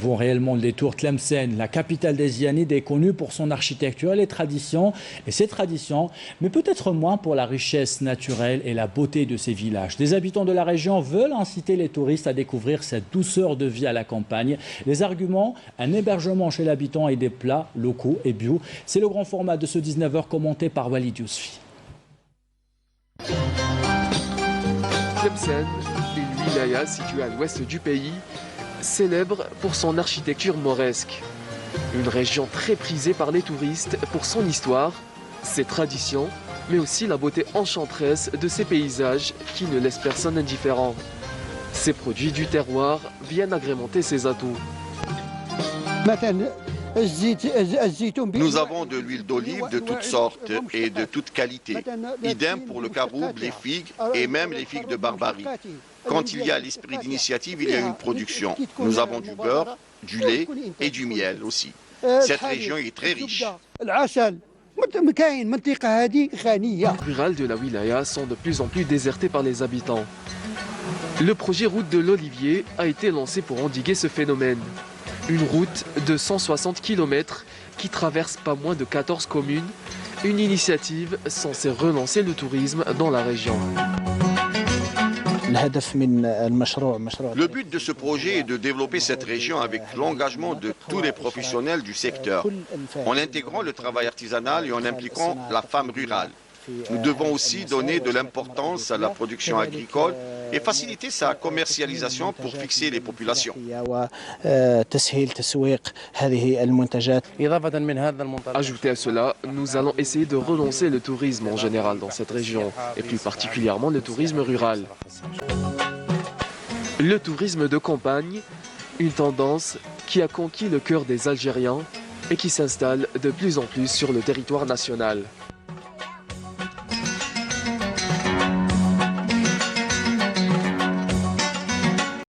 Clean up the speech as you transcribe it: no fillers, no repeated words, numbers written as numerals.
Vont réellement les tours Tlemcen, la capitale des Zianides, est connue pour son architecture, les traditions et ses traditions, mais peut-être moins pour la richesse naturelle et la beauté de ses villages. Des habitants de la région veulent inciter les touristes à découvrir cette douceur de vie à la campagne. Les arguments, un hébergement chez l'habitant et des plats locaux et bio. C'est le grand format de ce 19h commenté par Walid Yousfi. Tlemcen, une wilaya située à l'ouest du pays, célèbre pour son architecture mauresque. Une région très prisée par les touristes pour son histoire, ses traditions, mais aussi la beauté enchanteresse de ses paysages qui ne laissent personne indifférent. Ces produits du terroir viennent agrémenter ses atouts. Nous avons de l'huile d'olive de toutes sortes et de toute qualité. Idem pour le caroub, les figues et même les figues de Barbarie. Quand il y a l'esprit d'initiative, il y a une production. Nous avons du beurre, du lait et du miel aussi. Cette région est très riche. Les rurales de la wilaya sont de plus en plus désertées par les habitants. Le projet Route de l'Olivier a été lancé pour endiguer ce phénomène. Une route de 160 km qui traverse pas moins de 14 communes. Une initiative censée relancer le tourisme dans la région. Le but de ce projet est de développer cette région avec l'engagement de tous les professionnels du secteur, en intégrant le travail artisanal et en impliquant la femme rurale. Nous devons aussi donner de l'importance à la production agricole et faciliter sa commercialisation pour fixer les populations. Ajouté à cela, nous allons essayer de relancer le tourisme en général dans cette région, et plus particulièrement le tourisme rural. Le tourisme de campagne, une tendance qui a conquis le cœur des Algériens et qui s'installe de plus en plus sur le territoire national.